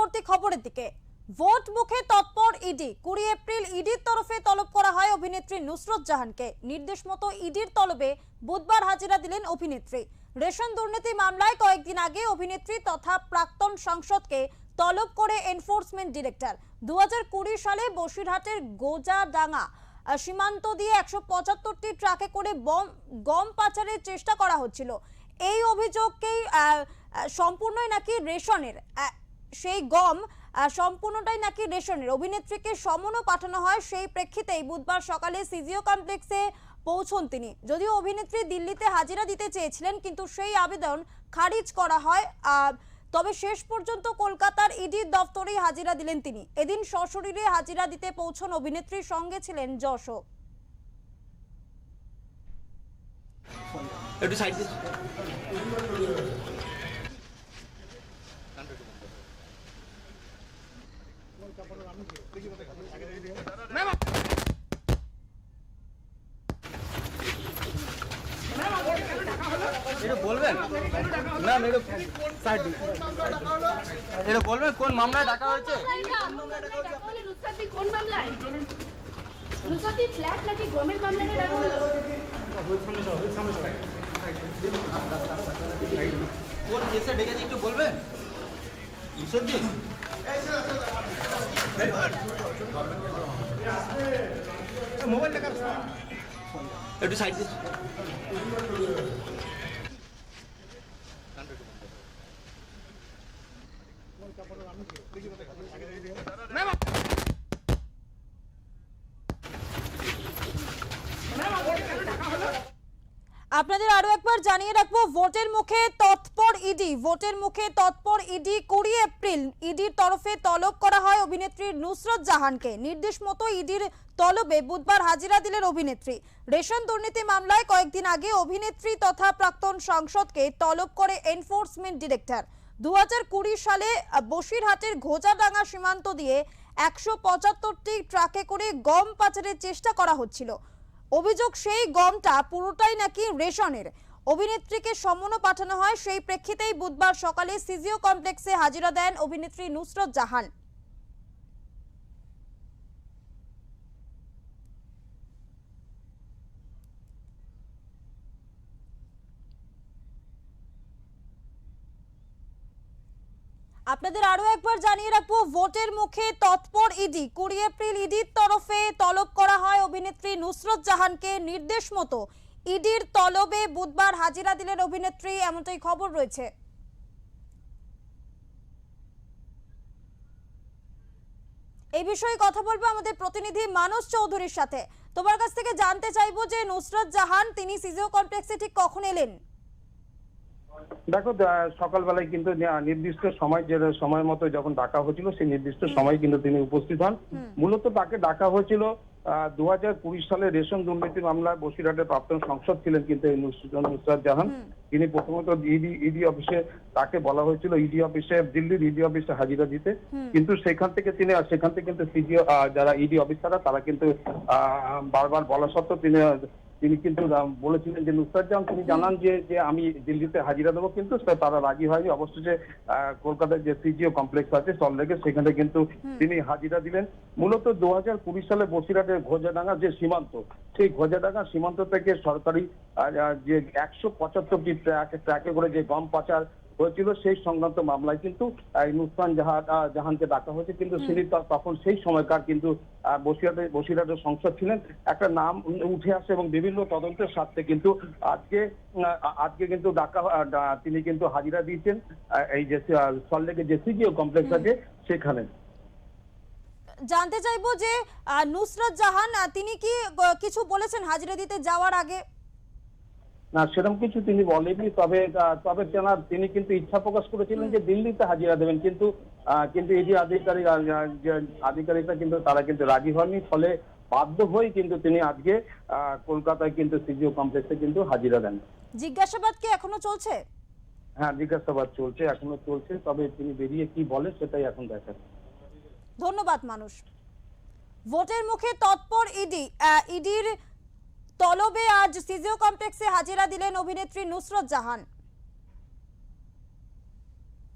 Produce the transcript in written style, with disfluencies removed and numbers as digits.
পরবর্তী খবরের দিকে। ভোট মুখে তৎপর ইডি। 20 এপ্রিল ইডির তরফে তলব করা হয় অভিনেত্রী নুসরত জাহানকে। নির্দেশ মতো ইডির তলবে বুধবার হাজিরা দিলেন অভিনেত্রী। রেশন দুর্নীতি মামলায় কয়েকদিন আগে অভিনেত্রী তথা প্রাক্তন সাংসদকে তলব করে এনফোর্সমেন্ট ডিরেক্টর। 2020 সালে বসিরহাটের গোজাডাঙ্গা সীমান্ত দিয়ে 175টি ট্রাকে করে গম পাচারের চেষ্টা করা হচ্ছিল। এই অভিযোগকেই সম্পূর্ণই নাকি রেশনের, সেই গম সম্পূর্ণটাই নাকি রেশনের। অভিনেত্রীকে সমনও পাঠানো হয়। সেই প্রেক্ষিতেই বুধবার সকালে সিজিও কমপ্লেক্সে পৌঁছন তিনি। যদিও অভিনেত্রী দিল্লিতে হাজিরা দিতে চেয়েছিলেন, কিন্তু সেই আবেদন খারিজ করা হয়। তবে শেষ পর্যন্ত কলকাতার ইডির দপ্তরেই হাজিরা দিলেন তিনি। এদিন সশরীরে হাজিরা দিতে পৌঁছন অভিনেত্রীর সঙ্গে ছিলেন যশও। একটু সাইড দিন। এটা বলবেন না, মেরে সাইড দিন। এটা বলবেন কোন মামলায় ডাকা হয়েছে? কোন মামলায়? রুসাতি ফ্ল্যাট নাকি গমের মামলায় ডাকা হলো? কোন কেসে ডেকেছে একটু বলবেন? ঈশ্বরজি মোবাইল টাকা একটু সাইড দিন। আপনাদের আরো একবার জানিয়ে রাখবো, ভোটের মুখে তৎপর ইডি। ভোটের মুখে তৎপর ইডি। 20 এপ্রিল ইডির তরফে তলব করা হয় অভিনেত্রী নুসরত জাহানকে। নির্দেশ মতো ইডির তলবে বুধবার হাজিরা দিলেন অভিনেত্রী। রেশন দুর্নীতি মামলায় কয়েকদিন আগে অভিনেত্রী তথা প্রাক্তন সাংসদকে তলব করে এনফোর্সমেন্ট ডিরেক্টর। 2020 সালে বসিরহাটের গোজাডাঙ্গা সীমান্ত দিয়ে 175টি ট্রাকে করে গম পাচারের চেষ্টা করা হচ্ছিল। অভিযোগ, সেই গমটা পুরোটাই নাকি রেশনের। অভিনেত্রীকে সমনও পাঠানো হয়। সেই প্রেক্ষিতেই বুধবার সকালে সিজিও কমপ্লেক্সে হাজিরা দেন অভিনেত্রী নুসরত জাহান। আপনাদের আরো একবার জানিয়ে রাখবো, ভোটের মুখে তৎপর ইডি। 20 এপ্রিল ইডির তরফে তলব করা হয় অভিনেত্রী নুসরত জাহানকে। নির্দেশ মতো ইডির তলবে বুধবার হাজিরা দিলেন অভিনেত্রী, এমনটাই খবর রয়েছে। এই বিষয়ে কথা বলবো আমাদের প্রতিনিধি মানস চৌধুরীর সাথে। তোমার কাছ থেকে জানতে চাইবো যে নুসরত জাহান তিনি সিজিও কমপ্লেক্সে ঠিক কখন এলেন? দেখো, সকালবেলায় কিন্তু নির্দিষ্ট সময়, যে সময় মতো যখন ডাকা হয়েছিল সেই নির্দিষ্ট সময় কিন্তু তিনি উপস্থিত হন। মূলত তাকে ডাকা হয়েছিল 2020 সালে রেশন দুর্নীতি মামলায় বসিরহাটের প্রাক্তন সাংসদ ছিলেন কিন্তু এই নুসরত জাহান। তিনি প্রথমত ইডি অফিসে, তাকে বলা হয়েছিল ইডি অফিসে, দিল্লির ইডি অফিসে হাজিরা দিতে। কিন্তু সেখান থেকে কিন্তু সিজিও যারা ইডি অফিসাররা তারা কিন্তু বারবার বলা সত্ত্বেও তিনি কিন্তু বলেছিলেন যে নুসরত জাহান তিনি জানান যে আমি দিল্লিতে হাজিরা দেবো, কিন্তু তারা রাজি হয়নি। অবশেষে কলকাতার যে সিজিও কমপ্লেক্স আছে সল্টলেকে, সেখানে কিন্তু তিনি হাজিরা দিলেন। মূলত 2020 সালে বসিরহাটের গোজাডাঙ্গা যে সীমান্ত, সেই গোজাডাঙ্গা সীমান্ত থেকে সরকারি যে 175টি ট্রাকে করে যে গম পাচার হয়েছিল, সেই সংক্রান্ত মামলায় কিন্তু নুসরত জাহানকে ডাকা হয়েছে। কিন্তু তিনি তখন সেই সময়কার কিন্তু বসিরহাটের সংসদ ছিলেন। একটা নাম উঠে আসে এবং বিভিন্ন তদন্তের স্বার্থে কিন্তু আজকে কিন্তু তিনি কিন্তু হাজিরা দিয়েছেন এই যে সল্টলেকের যে সিজিও কমপ্লেক্স আছে সেখানে। জানতে চাইবো যে নুসরত জাহান তিনি কি কিছু বলেছেন হাজিরা দিতে যাওয়ার আগে? না, সেরকম কিছু তিনি বলেননি। তবে তিনি কিন্তু ইচ্ছা প্রকাশ করেছিলেন যে দিল্লিতে হাজিরা দেবেন, কিন্তু ইডি আধিকারিকরা কিন্তু তারা কিন্তু রাজি হননি। ফলে বাধ্য হয়ে কিন্তু তিনি আজকে কলকাতায় কিন্তু সিজিও কমপ্লেক্সে কিন্তু হাজিরা দেন। জিজ্ঞাসাবাদ কি এখনো চলছে? হ্যাঁ, জিজ্ঞাসাবাদ চলছে, এখনো চলছে। তবে তিনি বেরিয়ে কি বলে সেটাই এখন দেখার। ধন্যবাদ মানুষ। ভোটের মুখে তৎপর ইডি। ইডির তলবে আজ সিজিও কমপ্লেক্সে হাজিরা দিলেন অভিনেত্রী নুসরত জাহান।